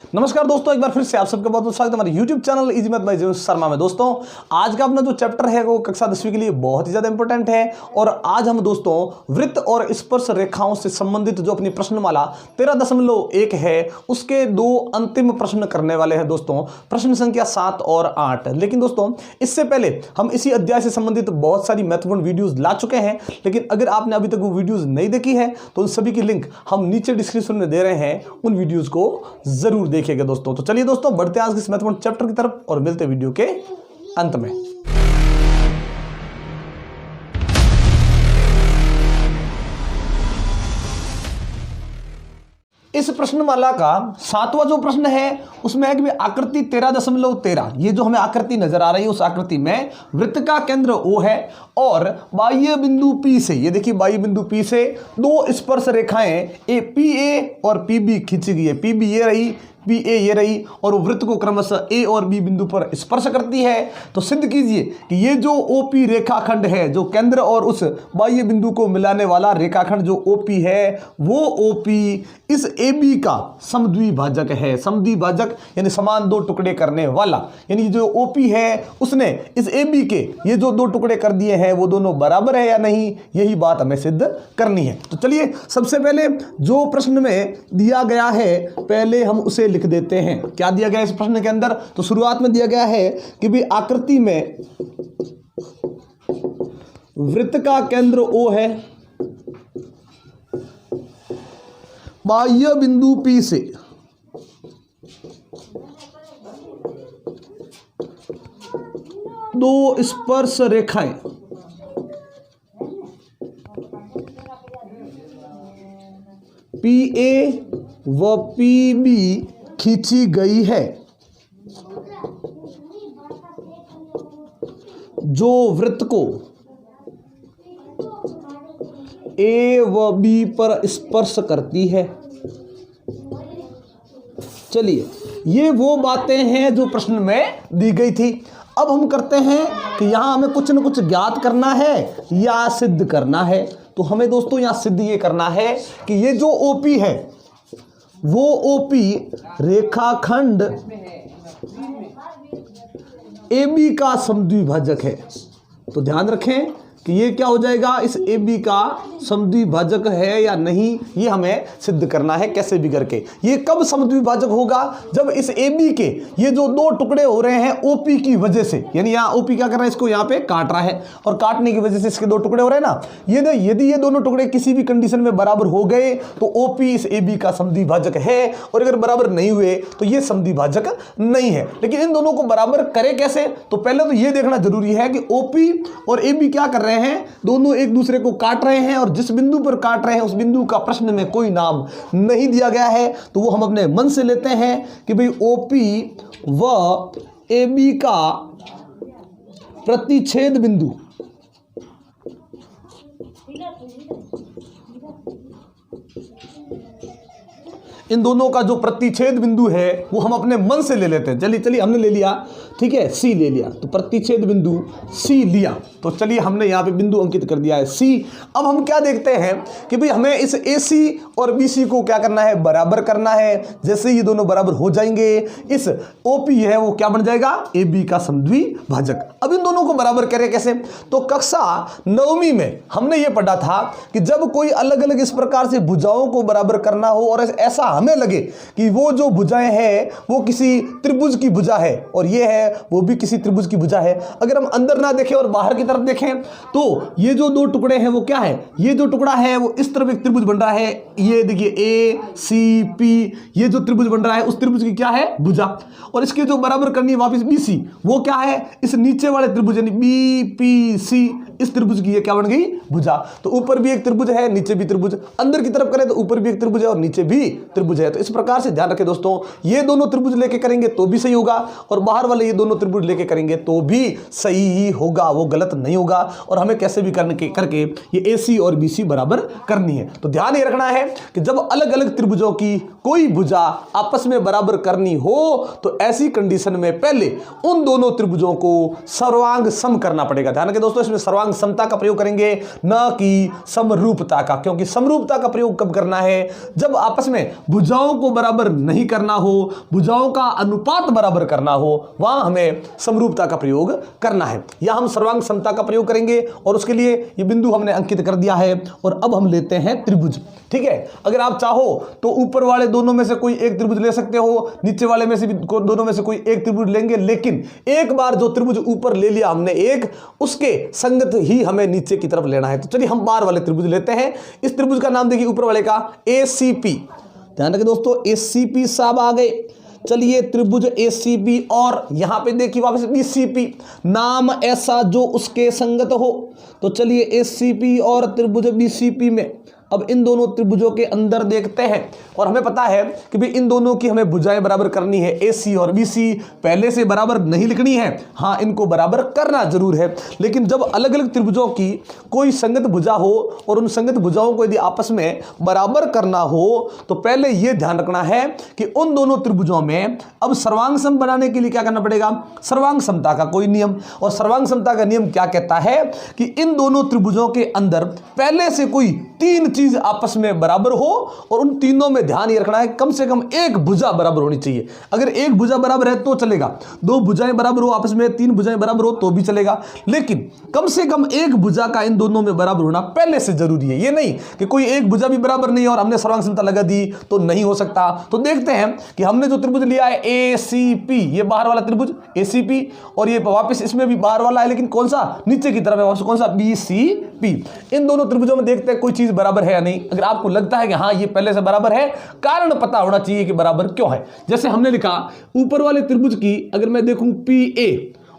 नमस्कार दोस्तों, एक बार फिर से आप सबका बहुत बहुत स्वागत है हमारे YouTube channel easy math bye जीवन शर्मा में। दोस्तों आज का अपना जो चैप्टर है वो कक्षा 10वीं के लिए बहुत ही ज्यादा इंपॉर्टेंट है और आज हम दोस्तों वृत्त और स्पर्श रेखाओं से संबंधित जो अपनी प्रश्नमाला 13.1 है उसके दो अंतिम प्रश्न करने वाले हैं दोस्तों, प्रश्न संख्या 7 और 8। लेकिन दोस्तों इससे पहले हम इसी अध्याय से संबंधित बहुत सारी महत्वपूर्ण वीडियोज ला चुके हैं, लेकिन अगर आपने अभी तक वो वीडियोज नहीं देखी है तो उन सभी की लिंक हम नीचे डिस्क्रिप्शन में दे रहे हैं, उन वीडियोज को जरूर देखिएगा दोस्तों। तो चलिए दोस्तों बढ़ते हैं आज के इस महत्वपूर्ण चैप्टर की तरफ और मिलते हैं वीडियो के अंत में। इस प्रश्नमाला का 7वां जो प्रश्न है उसमें है कि आकृति 13.13, ये जो हमें आकृति नजर आ रही है उस आकृति में वृत्त का केंद्र O है और बाह्य बिंदु P से, ये देखिए बाह्य बिंदु P से दो स्पर्श रेखाएं PA और PB खींची गई है। PB ये रही, PA ये रही और वृत्त को क्रमशः A और B बिंदु पर स्पर्श करती है। तो सिद्ध कीजिए कि ये जो OP रेखाखंड है, जो केंद्र और उस बाह्य बिंदु को मिलाने वाला रेखाखंड जो OP है, वो OP इस AB का समद्विभाजक है। समद्विभाजक यानी समान दो टुकड़े करने वाला, यानी जो OP है उसने इस AB के ये जो दो टुकड़े कर दिए हैं वो दोनों बराबर है या नहीं, यही बात हमें सिद्ध करनी है। तो चलिए सबसे पहले जो प्रश्न में दिया गया है पहले हम उसे लिख देते हैं। क्या दिया गया इस प्रश्न के अंदर? तो शुरुआत में दिया गया है कि भी आकृति में वृत्त का केंद्र O है, बाह्य बिंदु P से दो स्पर्श रेखाएं PA व PB खींची गई है, जो वृत्त को A व B पर स्पर्श करती है। चलिए ये वो बातें हैं जो प्रश्न में दी गई थी। अब हम करते हैं कि यहां हमें कुछ न कुछ ज्ञात करना है या सिद्ध करना है। तो हमें दोस्तों यहां सिद्ध ये करना है कि ये जो OP है वो OP रेखाखंड AB का समद्विभाजक है। तो ध्यान रखें कि ये क्या हो जाएगा, इस AB का समद्विभाजक है या नहीं, ये हमें सिद्ध करना है कैसे भी करके। ये कब समद्विभाजक होगा? जब इस AB के ये जो दो टुकड़े हो रहे हैं OP की वजह से, यानी यहाँ OP क्या कर रहा है, इसको यहाँ पे काट रहा है और काटने की वजह से इसके दो टुकड़े हो रहे हैं ना। यदि ये दोनों टुकड़े किसी भी कंडीशन में बराबर हो गए तो OP इस AB का समद्विभाजक है, और अगर बराबर नहीं हुए तो ये समद्विभाजक नहीं है। लेकिन इन दोनों को बराबर करें कैसे? तो पहले तो ये देखना जरूरी है कि OP और AB क्या कर रहे हैं, दोनों एक दूसरे को काट रहे हैं और जिस बिंदु पर काट रहे हैं उस बिंदु का प्रश्न में कोई नाम नहीं दिया गया है, तो वो हम अपने मन से लेते हैं कि भाई OP व AB का प्रतिच्छेद बिंदु इन दोनों का जो प्रतिच्छेद बिंदु है वो हम अपने मन से ले लेते हैं। चलिए हमने ले लिया, ठीक है, C ले लिया, तो प्रतिच्छेद बिंदु C लिया। तो चलिए हमने यहाँ पे बिंदु अंकित कर दिया है C। अब हम क्या देखते हैं कि भाई हमें इस AC और BC को क्या करना है, बराबर करना है। जैसे ये दोनों बराबर हो जाएंगे, इस OP है वो क्या बन जाएगा, AB का समद्विभाजक। अब इन दोनों को बराबर करें कैसे? तो कक्षा 9वीं में हमने ये पढ़ा था कि जब कोई अलग अलग इस प्रकार से भुजाओं को बराबर करना हो और ऐसा हमें लगे कि वो जो भुजाएं हैं वो किसी त्रिभुज की भुजा है और ये है वो भी किसी त्रिभुज की भुजा है, अगर हम अंदर ना देखें और बाहर की तरफ देखें तो ये जो दो टुकड़े हैं वो क्या है, ये जो टुकड़ा है वो इस तरफ एक त्रिभुज बन रहा है, ये देखिए ACP, ये जो त्रिभुज बन रहा है उस त्रिभुज की क्या है, भुजा। और इसके जो बराबर करनी है वापस BC, वो क्या है, इस नीचे वाले त्रिभुज यानी BPC, इस त्रिभुज की ये क्या बन गई, भुजा। तो ऊपर भी एक त्रिभुज है, नीचे भी त्रिभुज, अंदर की तरफ करें तो ऊपर भी एक त्रिभुज है और नीचे भी त्रिभुज है। तो इस प्रकार से ध्यान रखें दोस्तों, ये दोनों त्रिभुज लेके करेंगे तो भी सही होगा और बाहर वाले ये दोनों त्रिभुज लेके करेंगे तो भी सही ही होगा, वो गलत नहीं होगा। और हमें कैसे भी करके ये AC और BC बराबर करनी है। तो ध्यान ये रखना है कि जब अलग अलग त्रिभुजों की कोई भुजा आपस में बराबर करनी हो तो ऐसी कंडीशन में पहले उन दोनों त्रिभुजों को सर्वांग सम करना पड़ेगा। ध्यान रखें दोस्तों, इसमें सर्वांग समता का प्रयोग करेंगे, न कि समरूपता का, क्योंकि समरूपता का प्रयोग कब करना है, जब आपस में भुजाओं को बराबर नहीं करना हो, भुजाओं का अनुपात बराबर करना हो, वहां हमें समरूपता का प्रयोग करना है। या हम सर्वांग समता का प्रयोग करेंगे और उसके लिए ये बिंदु हमने अंकित कर दिया है। और अब हम लेते हैं त्रिभुज। ठीक है, अगर आप चाहो तो ऊपर वाले दोनों में से कोई एक त्रिभुज ले सकते हो, नीचे वाले में से भी दोनों में से कोई एक त्रिभुज लेंगे, लेकिन एक बार जो त्रिभुज ऊपर ले लिया हमने एक, उसके संगत ही हमें नीचे की तरफ लेना है। तो चलिए हम बार वाले त्रिभुज लेते हैं। इस त्रिभुज का नाम देखिए ऊपर वाले का ACP। ध्यान रखिए दोस्तों, ACP साहब आ गए। चलिए त्रिभुज ACP और यहां पे देखिए वापस BCP, नाम ऐसा जो उसके संगत हो। तो चलिए ACP और त्रिभुज BCP में अब इन दोनों त्रिभुजों के अंदर देखते हैं। और हमें पता है कि भी इन दोनों की हमें भुजाएं बराबर करनी है। AC और BC पहले से बराबर नहीं लिखनी है, हाँ इनको बराबर करना जरूर है। लेकिन जब अलग अलग त्रिभुजों की कोई संगत भुजा हो और उन संगत भुजाओं को यदि आपस में बराबर करना हो तो पहले यह ध्यान रखना है कि उन दोनों त्रिभुजों में अब सर्वांग सम बनाने के लिए क्या करना पड़ेगा, सर्वांग समता का कोई नियम। और सर्वांग समता का नियम क्या कहता है कि इन दोनों त्रिभुजों के अंदर पहले से कोई तीन चीज आपस में बराबर हो और उन तीनों में ध्यान ये रखना है कम से कम एक भुजा बराबर होनी चाहिए। अगर एक भुजा बराबर है तो चलेगा, दो भुजाएं बराबर हो आपस में, तीन भुजाएं बराबर हो तो भी चलेगा, लेकिन कम से कम एक भुजा का इन दोनों में बराबर होना पहले से जरूरी है। ये नहीं कि कोई एक भुजा भी बराबर नहीं और हमने सर्वांग समता लगा दी तो नहीं हो सकता। तो देखते हैं कि हमने जो त्रिभुज लिया है ACP, ये बाहर वाला त्रिभुज ACP, और ये वापस इसमें भी बाहर वाला है, लेकिन कौन सा, नीचे की तरफ है, वापस कौन सा, BCP। इन दोनों त्रिभुजों में देखते हैं कोई चीज बराबर है या नहीं। अगर आपको लगता है कि हाँ ये पहले से बराबर है, कारण पता होना चाहिए कि बराबर क्यों है। जैसे हमने लिखा ऊपर वाले त्रिभुज की अगर मैं देखूं PA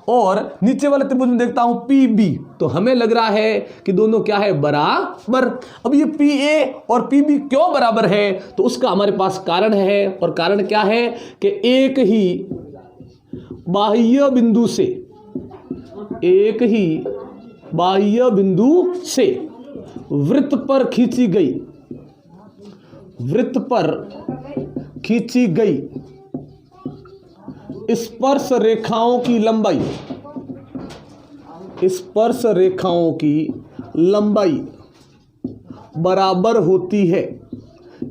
और नीचे वाले त्रिभुज में देखता हूं PB, तो हमें लग रहा है कि दोनों क्या है, बराबर। अब ये PA और PB क्यों बराबर है, तो उसका हमारे पास कारण है। और कारण क्या है कि एक ही बाह्य बिंदु से, एक ही बाह्य बिंदु से वृत्त पर खींची गई, वृत्त पर खींची गई स्पर्श रेखाओं की लंबाई, स्पर्श रेखाओं की लंबाई बराबर होती है।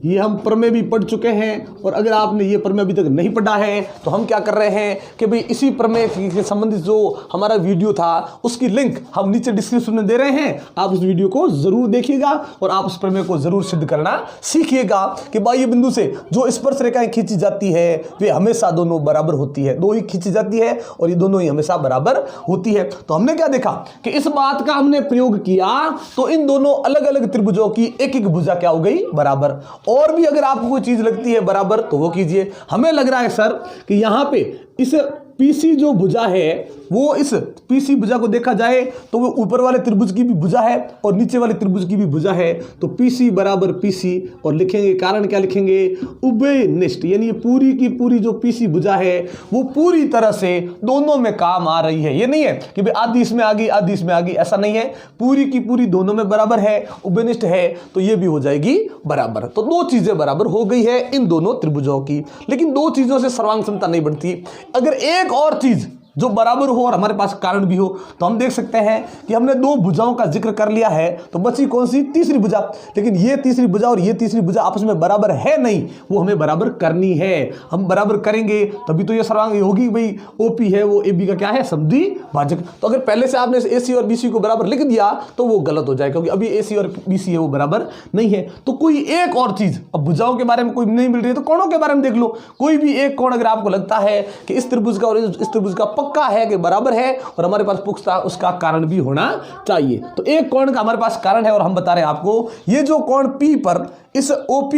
ये हम प्रमेय भी पढ़ चुके हैं, और अगर आपने ये प्रमेय अभी तक नहीं पढ़ा है तो हम क्या कर रहे हैं कि भाई इसी प्रमेय के संबंधित जो हमारा वीडियो था उसकी लिंक हम नीचे डिस्क्रिप्शन में दे रहे हैं। आप उस वीडियो को जरूर देखिएगा और आप उस प्रमेय को जरूर सिद्ध करना सीखिएगा कि बाह्य बिंदु से जो स्पर्श रेखाएं खींची जाती है वे हमेशा दोनों बराबर होती है, दो ही खींची जाती है और ये दोनों ही हमेशा बराबर होती है। तो हमने क्या देखा कि इस बात का हमने प्रयोग किया तो इन दोनों अलग अलग त्रिभुजों की एक एक भुजा क्या हो गई, बराबर। और भी अगर आपको कोई चीज लगती है बराबर तो वो कीजिए। हमें लग रहा है सर कि यहां पे इस PC जो भुजा है वो इस PC भुजा को देखा जाए तो वो ऊपर वाले त्रिभुज की भी भुजा है और नीचे वाले त्रिभुज की भी भुजा है। तो PC बराबर PC, और लिखेंगे कारण क्या लिखेंगे, उभयनिष्ठ, यानी ये पूरी की पूरी जो PC भुजा है वो पूरी तरह से दोनों में काम आ रही है। ये नहीं है कि भाई आधी इसमें आ गई आधी इसमें आ गई, ऐसा नहीं है, पूरी की पूरी दोनों में बराबर है, उभयनिष्ठ है तो ये भी हो जाएगी बराबर। तो दो चीजें बराबर हो गई है इन दोनों त्रिभुजों की। लेकिन दो चीजों से सर्वांग समता नहीं बनती। अगर एक और चीज जो बराबर हो और हमारे पास कारण भी हो तो हम देख सकते हैं कि हमने दो भुजाओं का जिक्र कर लिया है, तो बची कौन सी, तीसरी भुजा। लेकिन ये तीसरी भुजा और ये तीसरी भुजा आपस में बराबर है नहीं, वो हमें बराबर करनी है। हम बराबर करेंगे तभी तो ये सर्वांग होगी। भाई OP है वो AB का क्या है, समद्वि भाजक। तो अगर पहले से आपने AC और BC को बराबर लिख दिया तो वो गलत हो जाएगा, क्योंकि अभी AC और BC है वो बराबर नहीं है। तो कोई एक और चीज, अब भुजाओं के बारे में कोई नहीं मिल रही है तो कोणों के बारे में देख लो। कोई भी एक कोण अगर आपको लगता है कि इस त्रिभुज का और इस त्रिभुज का पक्का है कि बराबर है और हमारे पास पुख्ता उसका कारण भी होना चाहिए। तो एक कोण का हमारे पास कारण है और हम बता रहे हैं आपको, ये जो कोण P पर इस OP,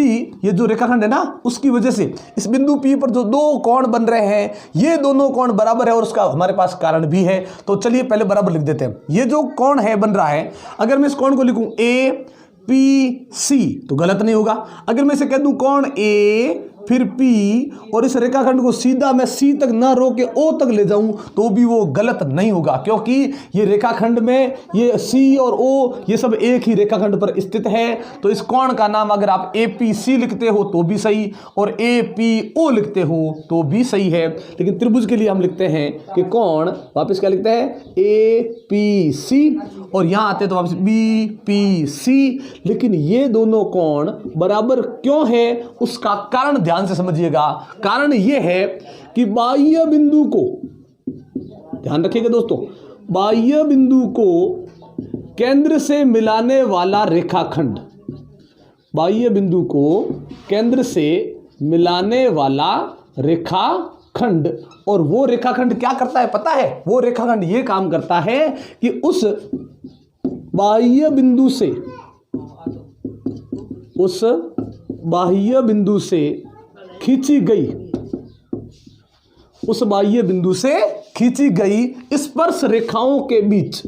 ये जो रेखाखंड है ना, उसकी वजह से इस बिंदु P पर जो दो कोण बन रहे हैं ये दोनों कोण बराबर है और उसका हमारे पास कारण भी है। तो चलिए पहले बराबर लिख देते हैं। ये जो कोण है बन रहा है, अगर मैं इस कोण को लिखूं APC तो गलत नहीं होगा। अगर मैं इसे कह दूं कोण फिर P और इस रेखाखंड को सीधा मैं C तक ना रोक के O तक ले जाऊं तो भी वो गलत नहीं होगा, क्योंकि ये रेखाखंड में ये C और O ये सब एक ही रेखाखंड पर स्थित है। तो इस कोण का नाम अगर आप APC लिखते हो तो भी सही और APO लिखते हो तो भी सही है, लेकिन त्रिभुज के लिए हम लिखते हैं कि कोण, वापस क्या लिखते हैं, APC, और यहां आते हैं तो वापस BPC। लेकिन ये दोनों कोण बराबर क्यों है उसका कारण ध्यान से समझिएगा। कारण ये है कि बाह्य बिंदु को, ध्यान रखिएगा दोस्तों, बाह्य बिंदु को केंद्र से मिलाने वाला रेखाखंड, बाह्य बिंदु को केंद्र से मिलाने वाला रेखाखंड, और वो रेखाखंड क्या करता है पता है, वो रेखाखंड ये काम करता है कि उस बाह्य बिंदु से, उस बाह्य बिंदु से खींची गई, उस बाह्य बिंदु से खींची गई स्पर्श रेखाओं के बीच,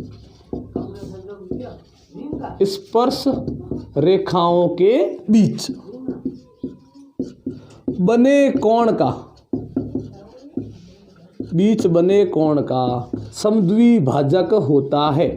स्पर्श रेखाओं के बीच बने कोण का, बीच बने कोण का समद्विभाजक होता है।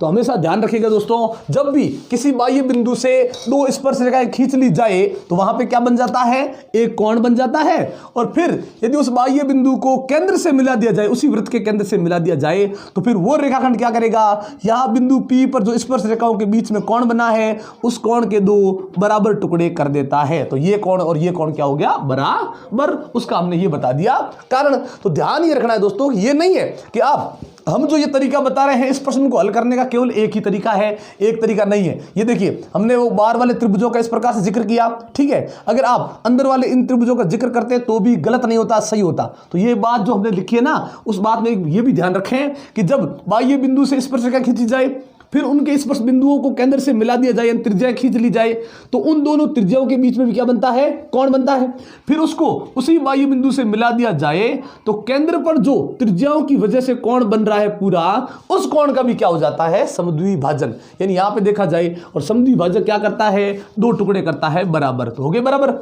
तो हमेशा ध्यान रखिएगा दोस्तों, जब भी किसी बाह्य बिंदु से दो स्पर्श रेखाएं खींच ली जाए तो वहां पे क्या बन जाता है, एक कोण बन जाता है। और फिर यदि उस बाह्य बिंदु को केंद्र से मिला दिया जाए, उसी वृत्त के केंद्र से मिला दिया जाए, तो फिर वो रेखाखंड क्या करेगा, यहां बिंदु P पर जो स्पर्श रेखाओं के बीच में कोण बना है उस कोण के दो बराबर टुकड़े कर देता है। तो ये कोण और ये कोण क्या हो गया, बराबर। उसका हमने ये बता दिया कारण। तो ध्यान ये रखना है दोस्तों, ये नहीं है कि आप, हम जो ये तरीका बता रहे हैं इस प्रश्न को हल करने का केवल एक ही तरीका है, एक तरीका नहीं है। ये देखिए हमने वो बाहर वाले त्रिभुजों का इस प्रकार से जिक्र किया, ठीक है। अगर आप अंदर वाले इन त्रिभुजों का जिक्र करते तो भी गलत नहीं होता, सही होता। तो ये बात जो हमने लिखी है ना, उस बात में ये भी ध्यान रखें कि जब बाह्य बिंदु से स्पर्श रेखा खींची जाए, फिर उनके स्पर्श बिंदुओं को केंद्र से मिला दिया जाए, त्रिज्याएं खींच ली जाए, तो उन दोनों त्रिज्याओं के बीच में भी क्या बनता है, कोण बनता है। फिर उसको उसी बाह्य बिंदु से मिला दिया जाए तो केंद्र पर जो त्रिज्याओं की वजह से कोण बन रहा है पूरा, उस कोण का भी क्या हो जाता है, समद्विभाजन। यानी यहां पे देखा जाए और समद्विभाजक क्या करता है, दो टुकड़े करता है बराबर। तो हो गए बराबर।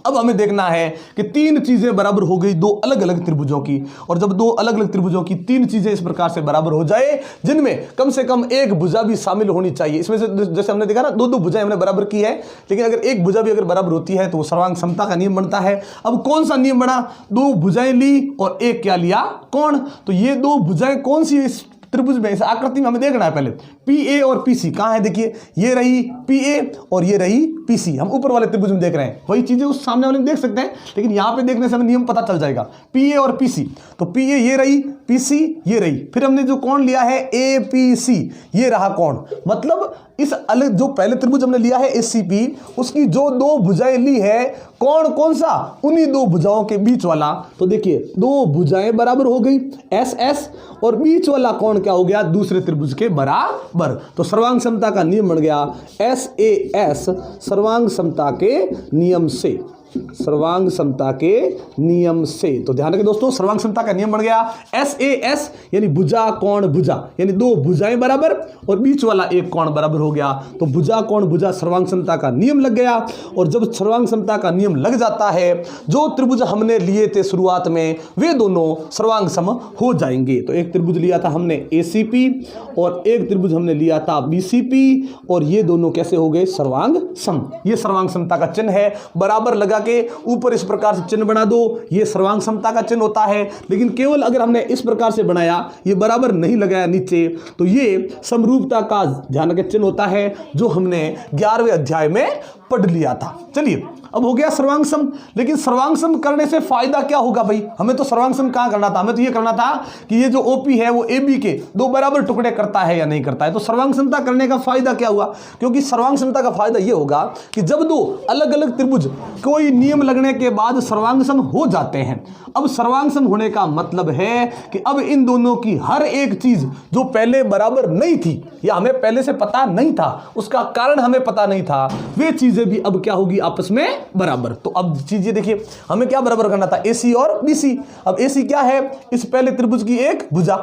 अब हमें देखना है कि तीन चीजें बराबर हो गई दो अलग अलग त्रिभुजों की, और जब दो अलग अलग त्रिभुजों की तीन चीजें इस प्रकार से बराबर हो जाए जिनमें कम से कम एक भुजा भी शामिल होनी चाहिए, इसमें से जैसे हमने देखा ना दो दो भुजाएं हमने बराबर की है, लेकिन अगर एक भुजा भी अगर बराबर होती है तो वो सर्वांग समता का नियम बनता है। अब कौन सा नियम बना, दो भुजाएं ली और एक क्या लिया, कोण। तो ये दो भुजाएं कौन सी इस त्रिभुज में, इस आकृति में हमें देखना है पहले, PA और PC कहां है, देखिए ये रही PA और ये रही PC। हम ऊपर वाले त्रिभुज में देख रहे हैं, वही चीजें उस सामने वाले में देख सकते हैं, लेकिन यहां पे देखने से हमें नियम पता चल जाएगा, PA और PC। तो PA ये रही, PC ये रही, फिर हमने जो कोण लिया है APC, ये रहा कोण। मतलब इस अलग जो पहले त्रिभुज हमने लिया है ACP, उसकी जो दो भुजाएं ली है, कोण कौन सा, उन्हीं दो भुजाओं के बीच वाला। तो देखिए दो भुजाएं बराबर हो गई SS, और बीच वाला कोण क्या हो गया, दूसरे त्रिभुज के बराबर। तो सर्वांग समता का नियम बन गया SAS, सर्वांग समता के नियम से, सर्वांग समता के नियम से। तो ध्यान रखें दोस्तों, सर्वांग समता का नियम बन गया SAS, यानी भुजा कोण भुजा, यानी दो भुजाएं बराबर और बीच वाला एक कोण बराबर हो गया। तो भुजा कोण भुजा सर्वांग समता का नियम लग गया। और जब सर्वांग समता का नियम लग जाता है, जो त्रिभुज हमने लिए थे शुरुआत में वे दोनों सर्वांग सम हो जाएंगे। तो एक त्रिभुज लिया था हमने ACP और एक त्रिभुज हमने लिया था BCP, और ये दोनों कैसे हो गए, सर्वांग सम। ये सर्वांग समता का चिन्ह है, बराबर लगा के ऊपर इस प्रकार से चिन्ह बना दो, ये सर्वांग समता का चिन्ह होता है। लेकिन केवल अगर हमने इस प्रकार से बनाया, ये बराबर नहीं लगाया नीचे, तो ये समरूपता का ध्यान रखें चिन्ह होता है, जो हमने 11वें अध्याय में पढ़ लिया था। चलिए अब हो गया सर्वांग सम। लेकिन सर्वांग सम करने से फायदा क्या होगा भाई, हमें तो सर्वांग सम कहां करना था, हमें तो ये करना था कि ये जो OP है वो AB के दो बराबर टुकड़े करता है या नहीं करता है। तो सर्वांग समता करने का फायदा क्या हुआ, क्योंकि सर्वांग समता का फायदा ये होगा कि जब दो अलग अलग त्रिभुज कोई नियम लगने के बाद सर्वांग सम हो जाते हैं। अब सर्वांग सम होने का मतलब है कि अब इन दोनों की हर एक चीज जो पहले बराबर नहीं थी या हमें पहले से पता नहीं था, उसका कारण हमें पता नहीं था, वे चीजें भी अब क्या होगी आपस में बराबर। तो अब चीजें देखिए, हमें क्या बराबर करना था, AC और BC। अब AC क्या है, इस पहले त्रिभुज की एक भुजा,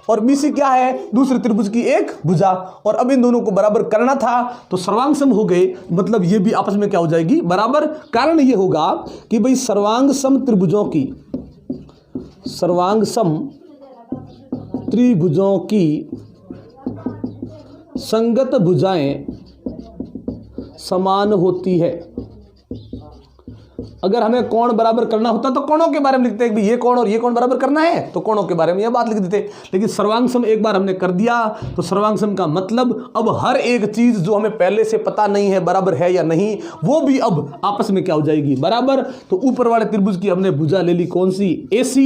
और BC क्या है, दूसरे त्रिभुज की एक भुजा, और अब इन दोनों को बराबर करना था तो सर्वांग सम हो गए, मतलब ये भी आपस में क्या हो जाएगी, बराबर। कारण ये होगा कि भाई सर्वांग सम त्रिभुजों की, सर्वांग सम त्रिभुजों की संगत भुजाएं समान होती है। अगर हमें कोण बराबर करना होता तो कोणों के बारे में लिखते हैं कि ये कोण और ये कोण बराबर करना है, तो कोणों के बारे में यह बात लिख देते। लेकिन सर्वांग सम एक बार हमने कर दिया तो सर्वांग सम का मतलब अब हर एक चीज जो हमें पहले से पता नहीं है बराबर है या नहीं, वो भी अब आपस में क्या हो जाएगी, बराबर। तो ऊपर वाले त्रिभुज की हमने भुजा ले ली कौन सी, AC,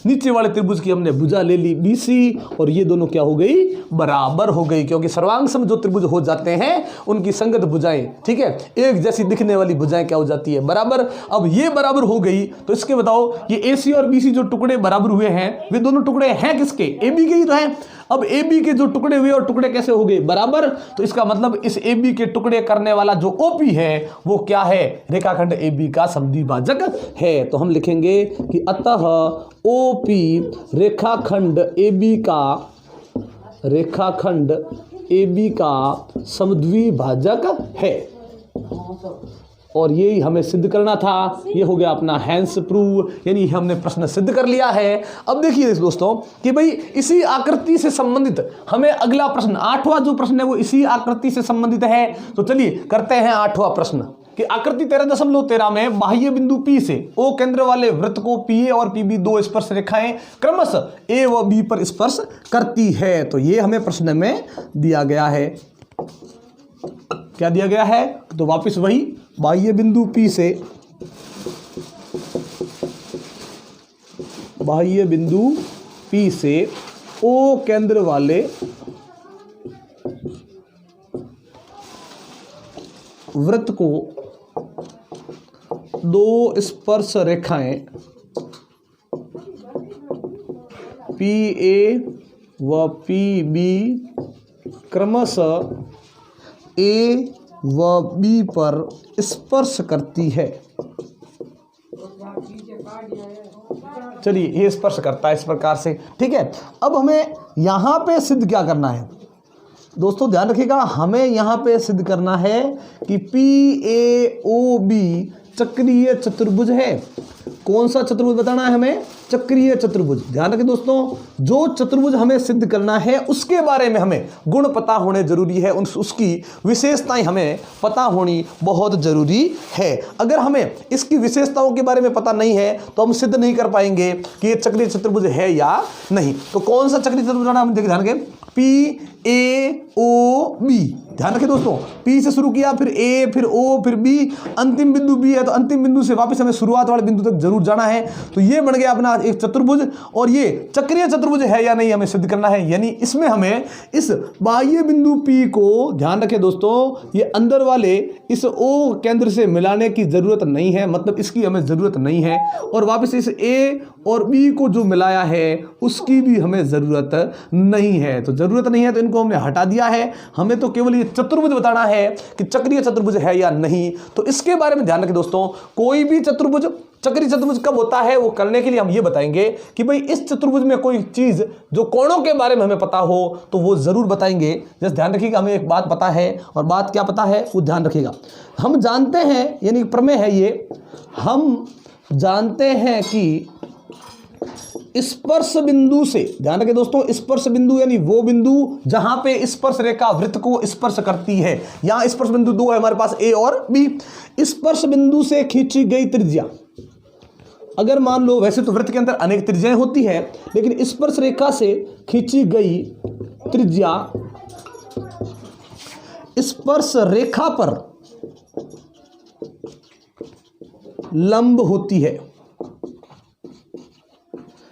नीचे वाले त्रिभुज की हमने भुजा ले ली BC, और ये दोनों क्या हो गई, बराबर हो गई। क्योंकि सर्वांग सम जो त्रिभुज हो जाते हैं उनकी संगत भुजाएं, ठीक है, एक जैसी दिखने वाली भुजाएं क्या हो जाती है, बराबर। अब ये बराबर हो गई तो इसके बताओ ये AC और BC जो टुकड़े बराबर हुए हैं, वे दोनों टुकड़े हैं किसके, AB के ही तो हैं। अब AB के जो टुकड़े हुए और टुकड़े कैसे हो गए, बराबर। तो इसका मतलब इस AB के टुकड़े करने वाला जो OP है वो क्या है, रेखाखंड AB का समद्विभाजक है। तो हम लिखेंगे कि अतः OP रेखाखंड AB का समद्विभाजक है, और यही हमें सिद्ध करना था। ये हो गया अपना हैंस प्रूव, यानी हमने प्रश्न सिद्ध कर लिया है। अब देखिए दोस्तों कि भाई इसी आकृति से संबंधित हमें अगला प्रश्न, 8वां जो प्रश्न है वो इसी आकृति से संबंधित है। तो चलिए करते हैं 8वां प्रश्न कि आकृति 13.13 में बाह्य बिंदु P से O केंद्र वाले वृत्त को PA और PB दो स्पर्श रेखाएं क्रमशः A व B पर स्पर्श करती है। तो ये हमें प्रश्न में दिया गया है। क्या दिया गया है, तो वापस वही बाह्य बिंदु P से, बाह्य बिंदु P से O केंद्र वाले वृत्त को दो स्पर्श रेखाएं PA व PB क्रमशः A व B पर स्पर्श करती है। चलिए ये स्पर्श करता है इस प्रकार से, ठीक है। अब हमें यहाँ पे सिद्ध क्या करना है दोस्तों, ध्यान रखिएगा, हमें यहाँ पे सिद्ध करना है कि PAOB चक्रीय चतुर्भुज है। कौन सा चतुर्भुज बताना है हमें, चक्रीय चतुर्भुज। ध्यान रखें दोस्तों, जो चतुर्भुज हमें सिद्ध करना है उसके बारे में हमें गुण पता होने जरूरी है, उसकी विशेषताएं हमें पता होनी बहुत जरूरी है। अगर हमें इसकी विशेषताओं के बारे में पता नहीं है तो हम सिद्ध नहीं कर पाएंगे कि ये चक्रीय चतुर्भुज है या नहीं। तो कौन सा चक्रीय चतुर्भुज हम देखिए, ध्यान रखें, PAOB। ध्यान रखें दोस्तों, P से शुरू किया, फिर A, फिर O, फिर B, अंतिम बिंदु B है, तो अंतिम बिंदु से वापस हमें शुरुआत वाले बिंदु तक जरूर जाना है। तो ये बन गया अपना एक चतुर्भुज, और ये चक्रीय चतुर्भुज है या नहीं हमें सिद्ध करना है। यानी इसमें हमें इस बाह्य बिंदु P को, ध्यान रखें दोस्तों, ये अंदर वाले इस O केंद्र से मिलाने की जरूरत नहीं है, मतलब इसकी हमें जरूरत नहीं है, और वापस इस A और B को जो मिलाया है उसकी भी हमें जरूरत नहीं है। तो जरूरत नहीं है तो इनको हमने हटा दिया है। हमें तो केवल ये चतुर्भुज बताना है कि चक्रीय चतुर्भुज है या नहीं। तो इसके बारे में ध्यान रखें दोस्तों, कोई भी चतुर्भुज चक्रीय चतुर्भुज कब होता है वो करने के लिए हम ये बताएंगे कि भाई इस चतुर्भुज में कोई चीज जो कोणों के बारे में हमें पता हो तो वो जरूर बताएंगे। जैसे ध्यान रखिएगा, हमें एक बात पता है, और बात क्या पता है वो ध्यान रखिएगा। हम जानते हैं, यानी प्रमेय है ये, हम जानते हैं कि स्पर्श बिंदु से, ध्यान रखें दोस्तों, स्पर्श बिंदु यानी वो बिंदु जहां पे स्पर्श रेखा वृत्त को स्पर्श करती है। यहां स्पर्श बिंदु दो है हमारे पास, A और B। स्पर्श बिंदु से खींची गई त्रिज्या, अगर मान लो, वैसे तो वृत्त के अंदर अनेक त्रिज्याएं होती है, लेकिन स्पर्श रेखा से खींची गई त्रिज्या स्पर्श रेखा पर लंब होती है।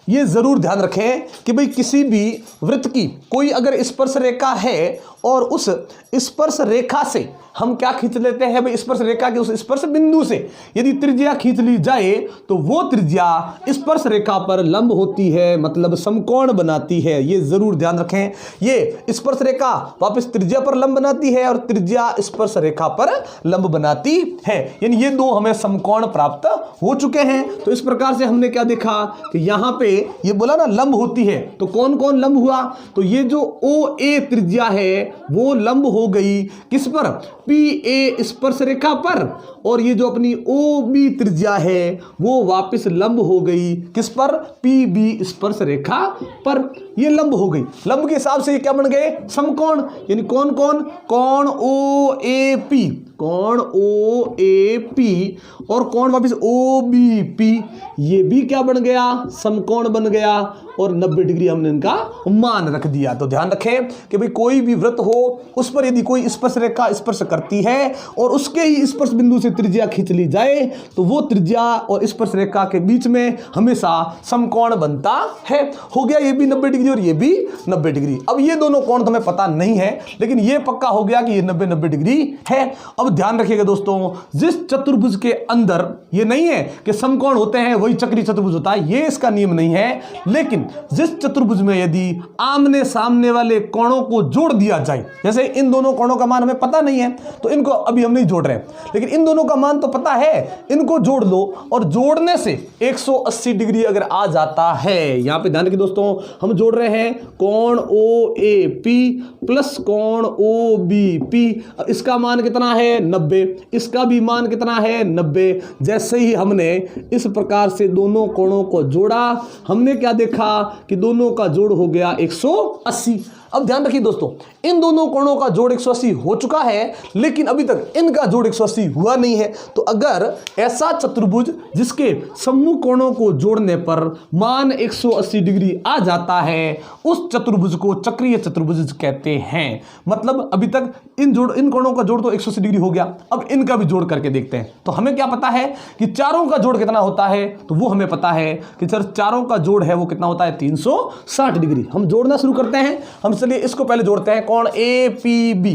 ये जरूर ध्यान रखें कि भाई किसी भी वृत्त की कोई अगर स्पर्श रेखा है और उस स्पर्श रेखा से हम क्या खींच लेते हैं भाई, स्पर्श रेखा के उस स्पर्श बिंदु से यदि त्रिज्या खींच ली जाए तो वो त्रिज्या स्पर्श रेखा पर लंब होती है, मतलब समकोण बनाती है। ये जरूर ध्यान रखें, ये स्पर्श रेखा वापस त्रिज्या पर लंब बनाती है और त्रिज्या स्पर्श रेखा पर लंब बनाती है, यानी ये दो हमें समकोण प्राप्त हो चुके हैं। तो इस प्रकार से हमने क्या देखा कि यहां पे ये बोला ना लंब होती है, तो कौन कौन लंब हुआ, तो ये जो ओ ए त्रिज्या है वो लंब हो गई किस पर, पी ए स्पर्श रेखा पर, और ये जो अपनी ओ बी त्रिज्या है वो वापस लंब हो गई किस पर, पी बी स्पर्श रेखा पर। ये लंब हो गई, लंब के हिसाब से ये क्या बन गए, समकोण। यानी कौन कौन, कोण ओ ए पी, कोण ओ ए पी, और कोण वापस ओ बी पी, ये भी क्या बन गया, समकोण बन गया, और 90 डिग्री हमने इनका मान रख दिया। तो ध्यान रखें कि भाई कोई भी वृत्त हो उस पर यदि कोई स्पर्श रेखा स्पर्श करती है और उसके ही स्पर्श बिंदु से त्रिज्या खींच ली जाए तो वो त्रिज्या और स्पर्श रेखा के बीच में हमेशा समकोण बनता है। हो गया ये भी 90 डिग्री और ये भी 90 डिग्री। अब ये दोनों कोण तो हमें पता नहीं है, लेकिन ये पक्का हो गया कि ये 90 डिग्री है। अब ध्यान रखिएगा दोस्तों, जिस चतुर्भुज के अंदर ये नहीं है कि समकोण होते हैं वही चक्रीय चतुर्भुज होता है, ये इसका नियम नहीं है, लेकिन जिस चतुर्भुज में यदि आमने सामने वाले कोणों को जोड़ दिया जाए, जैसे इन दोनों कोणों का मान हमें पता नहीं है तो इनको अभी हम नहीं जोड़ रहे हैं, लेकिन इन दोनों का मान तो पता है, इनको जोड़ लो, और जोड़ने से 180 डिग्री अगर आ जाता है, यहां पे ध्यान रखिए दोस्तों, हम जोड़ रहे हैं कोण ओ ए पी प्लस कोण ओ बी पी, इसका मान कितना है 90, इसका भी मान कितना है 90। जैसे ही हमने इस प्रकार से दोनों कोणों को जोड़ा, हमने क्या देखा कि दोनों का जोड़ हो गया 180। अब ध्यान रखिए दोस्तों, इन दोनों कोणों का जोड़ 180 हो चुका है, लेकिन अभी तक इनका जोड़ 180 हुआ नहीं है। तो अगर ऐसा चतुर्भुज जिसके सम्मुख कोणों को जोड़ने पर मान 180 डिग्री आ जाता है, उस चतुर्भुज को चक्रीय चतुर्भुज कहते हैं। मतलब अभी तक इन कोणों का जोड़ तो 180 डिग्री हो गया, अब इनका भी जोड़ करके देखते हैं। तो हमें क्या पता है कि चारों का जोड़ कितना होता है, तो वो हमें पता है कि सर चारों का जोड़ है वो कितना होता है 360 डिग्री। हम जोड़ना शुरू करते हैं। हम चलिए इसको पहले जोड़ते हैं, कोण ए पी बी,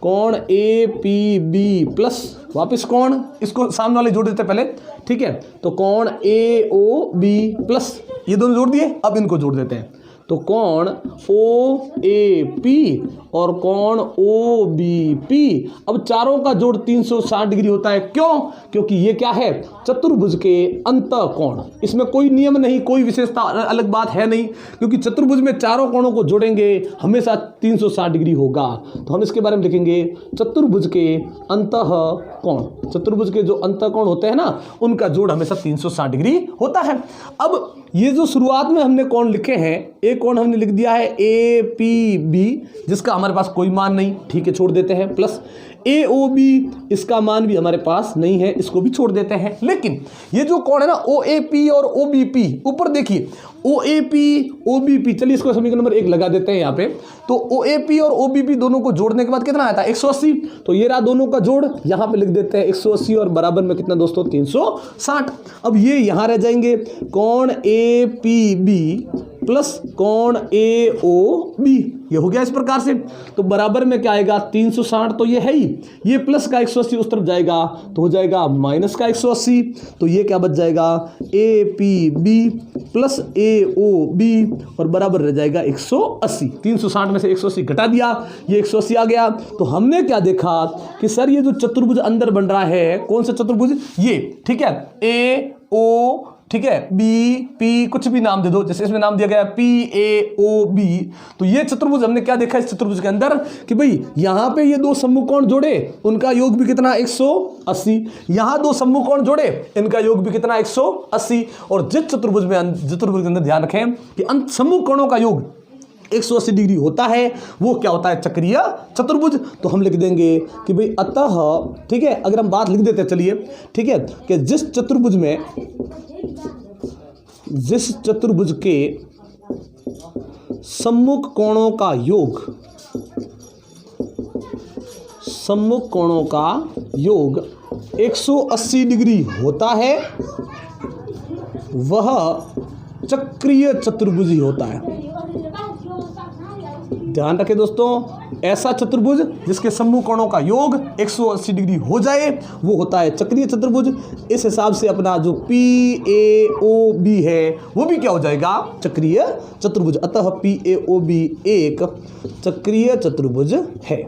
कोण ए पी बी प्लस वापस कोण, इसको सामने वाले जोड़ देते हैं पहले, ठीक है। तो कोण ए ओ बी प्लस, ये दोनों जोड़ दिए, अब इनको जोड़ देते हैं। तो कोण ओ ए पी और कोण ओ बी पी, अब चारों का जोड़ 360 डिग्री होता है। क्यों? क्योंकि ये क्या है, चतुर्भुज के अंतः कोण, इसमें कोई नियम नहीं, कोई विशेषता अलग बात है नहीं, क्योंकि चतुर्भुज में चारों कोणों को जोड़ेंगे हमेशा 360 डिग्री होगा। तो हम इसके बारे में लिखेंगे चतुर्भुज के अंतः कोण, चतुर्भुज के जो अंतः कोण होते हैं ना, उनका जोड़ हमेशा 360 डिग्री होता है। अब ये जो शुरुआत में हमने कोण लिखे हैं, एक कोण हमने लिख दिया है ए पी बी, जिसका हमारे पास कोई मान नहीं, ठीक है छोड़ देते हैं, प्लस ए ओ बी, इसका मान भी हमारे पास नहीं है, इसको भी छोड़ देते हैं। लेकिन ये जो कोण है ना ओ ए पी और ओ बी पी, ऊपर देखिए O A P O B P, चलिए इसको समीकरण नंबर 1 लगा देते हैं यहाँ पे। तो ओ ए पी और ओ बी पी दोनों को जोड़ने के बाद कितना आता है 180, तो ये रहा दोनों का जोड़, यहाँ पे लिख देते हैं 180 और बराबर में कितना दोस्तों 360। अब ये यहाँ रह जाएंगे, कोण ए पी बी प्लस कोण ए ओ बी, ये हो गया इस प्रकार से। तो बराबर में क्या आएगा 360, तो ये है ही, ये प्लस का 180 उस तरफ जाएगा तो हो जाएगा माइनस का 180, तो ये क्या बच जाएगा A P B plus A O B और बराबर रह जाएगा 180। 360 में से 180 घटा दिया, ये 180 आ गया। तो हमने क्या देखा कि सर ये जो चतुर्भुज अंदर बन रहा है, कौन सा चतुर्भुज, ये ठीक है, ए ओ, ठीक है, बी पी, कुछ भी नाम दे दो, जैसे इसमें नाम दिया गया पी ए ओ बी। तो ये चतुर्भुज हमने क्या देखा इस चतुर्भुज के अंदर कि भाई यहाँ पे ये दो सम्मुख कोण जोड़े, उनका योग भी कितना 180, यहाँ दो सम्मुख कोण जोड़े, इनका योग भी कितना 180। और जिस चतुर्भुज के अंदर ध्यान रखें कि सम्मुख कोणों का योग 180 डिग्री होता है, वो क्या होता है चक्रीय चतुर्भुज। तो हम लिख देंगे कि भाई अतः, ठीक है, अगर हम बात लिख देते हैं चलिए, ठीक है, कि जिस चतुर्भुज के सम्मुख कोणों का योग 180 डिग्री होता है, वह चक्रीय चतुर्भुज ही होता है। ध्यान रखें दोस्तों, ऐसा चतुर्भुज जिसके समूह कोणों का योग 180 डिग्री हो जाए वो होता है चक्रीय चतुर्भुज। इस हिसाब से अपना जो PAOB है वो भी क्या हो जाएगा, चक्रीय चतुर्भुज। अतः PAOB एक चक्रीय चतुर्भुज है।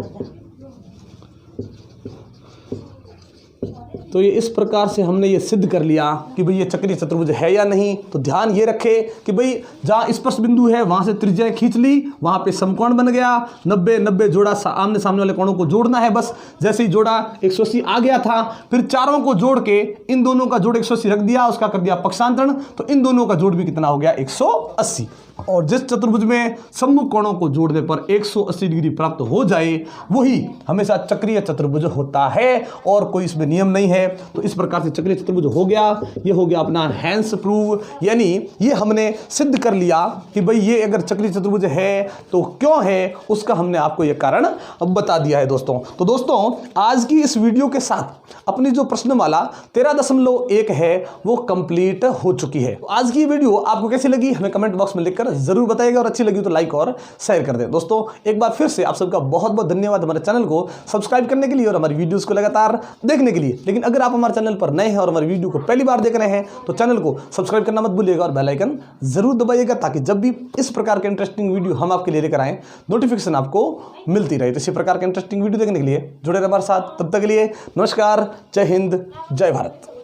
तो ये इस प्रकार से हमने ये सिद्ध कर लिया कि भाई ये चक्रीय चतुर्भुज है या नहीं। तो ध्यान ये रखे कि भाई जहाँ स्पर्श बिंदु है वहाँ से त्रिज्या खींच ली, वहाँ पे समकोण बन गया, 90-90 जोड़ा आमने सामने वाले कोणों को जोड़ना है। बस जैसे ही जोड़ा 180 आ गया था, फिर चारों को जोड़ के इन दोनों का जोड़ 180 रख दिया, उसका कर दिया पक्षांतरण, तो इन दोनों का जोड़ भी कितना हो गया, 180। और जिस चतुर्भुज में सम्मुख कोणों को जोड़ने पर 180 डिग्री प्राप्त हो जाए वही हमेशा चक्रीय चतुर्भुज होता है और कोई इसमें नियम नहीं है। तो इस प्रकार से चक्रीय चतुर्भुज हो गया। ये हो गया अपना हैंस प्रूव, यानी ये हमने सिद्ध कर लिया कि भाई ये अगर चक्रीय चतुर्भुज है तो क्यों है, उसका हमने आपको ये कारण अब बता दिया है दोस्तों। तो दोस्तों आज की इस वीडियो के साथ अपनी जो प्रश्नमाला 13.1 है वो कंप्लीट हो चुकी है। तो आज की वीडियो आपको कैसी लगी हमें कमेंट बॉक्स में लिखकर जरूर बताइएगा और अच्छी लगी तो लाइक और शेयर कर दें। दोस्तों एक बार फिर से आप सबका बहुत बहुत धन्यवाद हमारे चैनल को सब्सक्राइब करने के लिए और हमारी वीडियोस को लगातार देखने के लिए। लेकिन अगर आप हमारे चैनल पर नए हैं और हमारी वीडियो को पहली बार देख रहे हैं तो चैनल को सब्सक्राइब करना मत भूलिएगा और बेल आइकन जरूर दबाइएगा ताकि जब भी इस प्रकार के इंटरेस्टिंग वीडियो हम आपके लिए लेकर आए नोटिफिकेशन आपको मिलती रहे। तो इसी प्रकार के इंटरेस्टिंग वीडियो देखने के लिए जुड़े रहे हमारे साथ। तब तक के लिए नमस्कार, जय हिंद, जय भारत।